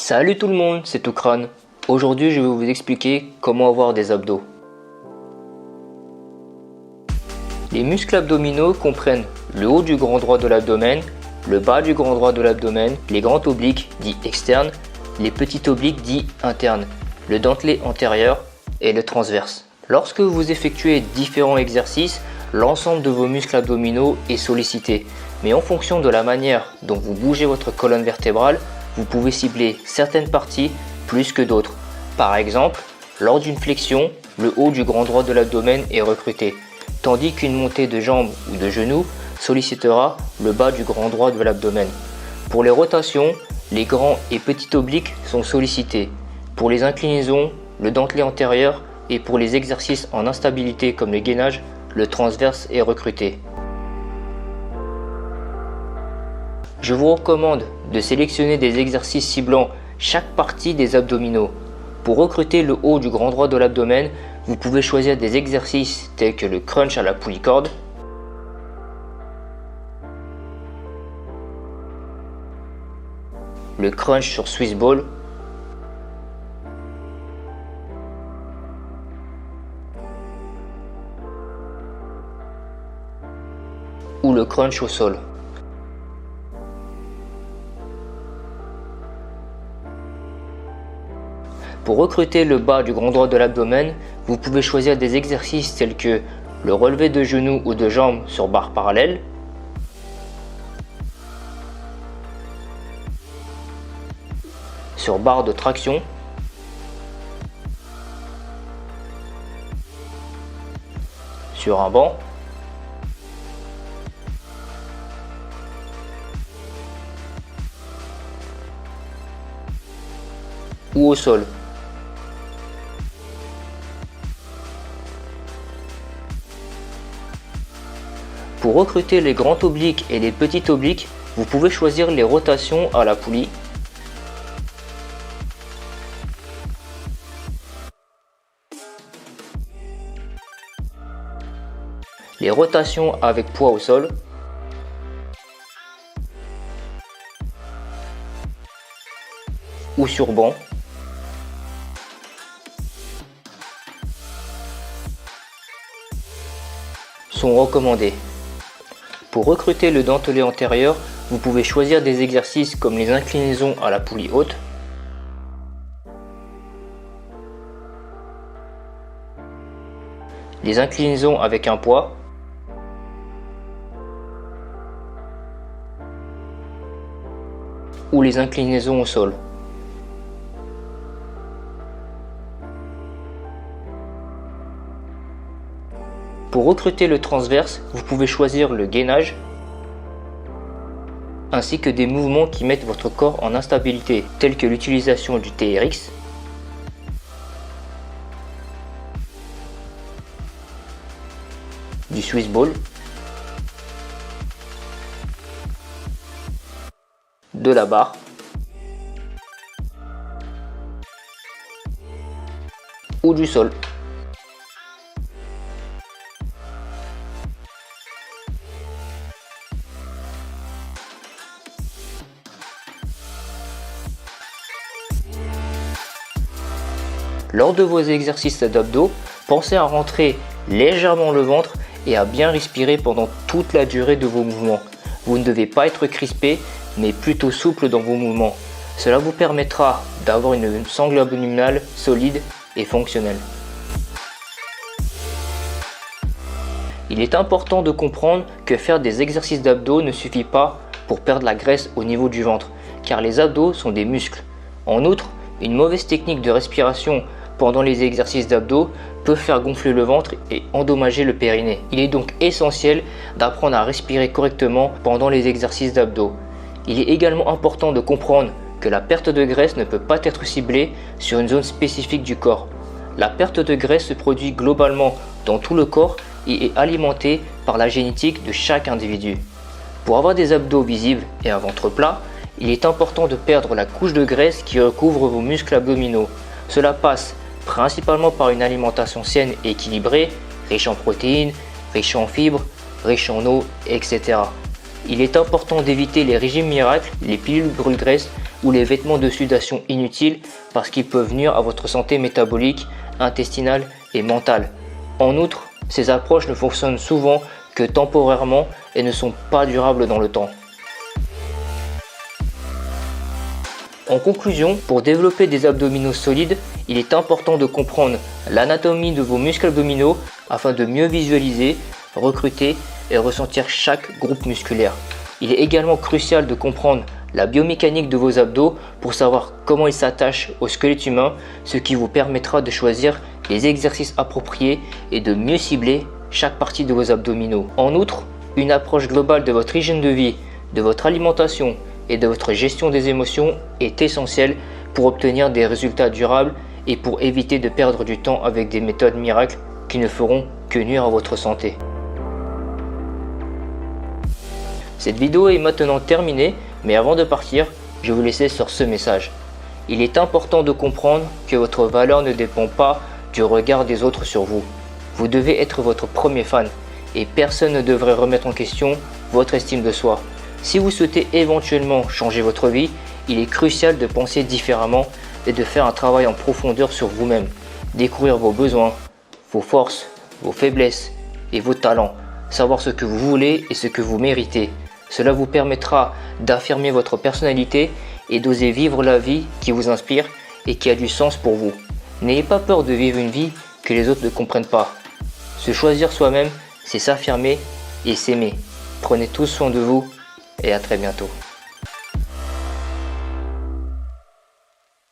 Salut tout le monde, c'est Toukran. Aujourd'hui, je vais vous expliquer comment avoir des abdos. Les muscles abdominaux comprennent le haut du grand droit de l'abdomen, le bas du grand droit de l'abdomen, les grands obliques dits externes, les petits obliques dits internes, le dentelé antérieur et le transverse. Lorsque vous effectuez différents exercices, l'ensemble de vos muscles abdominaux est sollicité. Mais en fonction de la manière dont vous bougez votre colonne vertébrale, vous pouvez cibler certaines parties plus que d'autres. Par exemple, lors d'une flexion, le haut du grand droit de l'abdomen est recruté, tandis qu'une montée de jambes ou de genoux sollicitera le bas du grand droit de l'abdomen. Pour les rotations, les grands et petits obliques sont sollicités. Pour les inclinaisons, le dentelé antérieur, et pour les exercices en instabilité comme le gainage, le transverse est recruté. Je vous recommande de sélectionner des exercices ciblant chaque partie des abdominaux. Pour recruter le haut du grand droit de l'abdomen, vous pouvez choisir des exercices tels que le crunch à la poulie corde, le crunch sur Swiss ball, ou le crunch au sol. Pour recruter le bas du grand droit de l'abdomen, vous pouvez choisir des exercices tels que le relevé de genoux ou de jambes sur barre parallèle, sur barre de traction, sur un banc, ou au sol. Pour recruter les grands obliques et les petits obliques, vous pouvez choisir les rotations à la poulie, les rotations avec poids au sol, ou sur banc, sont recommandées. Pour recruter le dentelé antérieur, vous pouvez choisir des exercices comme les inclinaisons à la poulie haute, les inclinaisons avec un poids, ou les inclinaisons au sol. Pour recruter le transverse, vous pouvez choisir le gainage, ainsi que des mouvements qui mettent votre corps en instabilité, tels que l'utilisation du TRX, du Swiss ball, de la barre, ou du sol. Lors de vos exercices d'abdos, pensez à rentrer légèrement le ventre et à bien respirer pendant toute la durée de vos mouvements. Vous ne devez pas être crispé, mais plutôt souple dans vos mouvements. Cela vous permettra d'avoir une sangle abdominale solide et fonctionnelle. Il est important de comprendre que faire des exercices d'abdos ne suffit pas pour perdre la graisse au niveau du ventre, car les abdos sont des muscles. En outre, une mauvaise technique de respiration pendant les exercices d'abdos peut faire gonfler le ventre et endommager le périnée. Il est donc essentiel d'apprendre à respirer correctement pendant les exercices d'abdos. Il est également important de comprendre que la perte de graisse ne peut pas être ciblée sur une zone spécifique du corps. La perte de graisse se produit globalement dans tout le corps et est alimentée par la génétique de chaque individu. Pour avoir des abdos visibles et un ventre plat, il est important de perdre la couche de graisse qui recouvre vos muscles abdominaux. Cela passe principalement par une alimentation saine et équilibrée, riche en protéines, riche en fibres, riche en eau, etc. Il est important d'éviter les régimes miracles, les pilules brûle-graisse ou les vêtements de sudation inutiles parce qu'ils peuvent nuire à votre santé métabolique, intestinale et mentale. En outre, ces approches ne fonctionnent souvent que temporairement et ne sont pas durables dans le temps. En conclusion, pour développer des abdominaux solides, il est important de comprendre l'anatomie de vos muscles abdominaux afin de mieux visualiser, recruter et ressentir chaque groupe musculaire. Il est également crucial de comprendre la biomécanique de vos abdos pour savoir comment ils s'attachent au squelette humain, ce qui vous permettra de choisir les exercices appropriés et de mieux cibler chaque partie de vos abdominaux. En outre, une approche globale de votre hygiène de vie, de votre alimentation et de votre gestion des émotions est essentielle pour obtenir des résultats durables et pour éviter de perdre du temps avec des méthodes miracles qui ne feront que nuire à votre santé. Cette vidéo est maintenant terminée, mais avant de partir, je vais vous laisser sur ce message. Il est important de comprendre que votre valeur ne dépend pas du regard des autres sur vous. Vous devez être votre premier fan et personne ne devrait remettre en question votre estime de soi. Si vous souhaitez éventuellement changer votre vie, il est crucial de penser différemment et de faire un travail en profondeur sur vous-même. Découvrir vos besoins, vos forces, vos faiblesses et vos talents. Savoir ce que vous voulez et ce que vous méritez. Cela vous permettra d'affirmer votre personnalité et d'oser vivre la vie qui vous inspire et qui a du sens pour vous. N'ayez pas peur de vivre une vie que les autres ne comprennent pas. Se choisir soi-même, c'est s'affirmer et s'aimer. Prenez tous soin de vous et à très bientôt.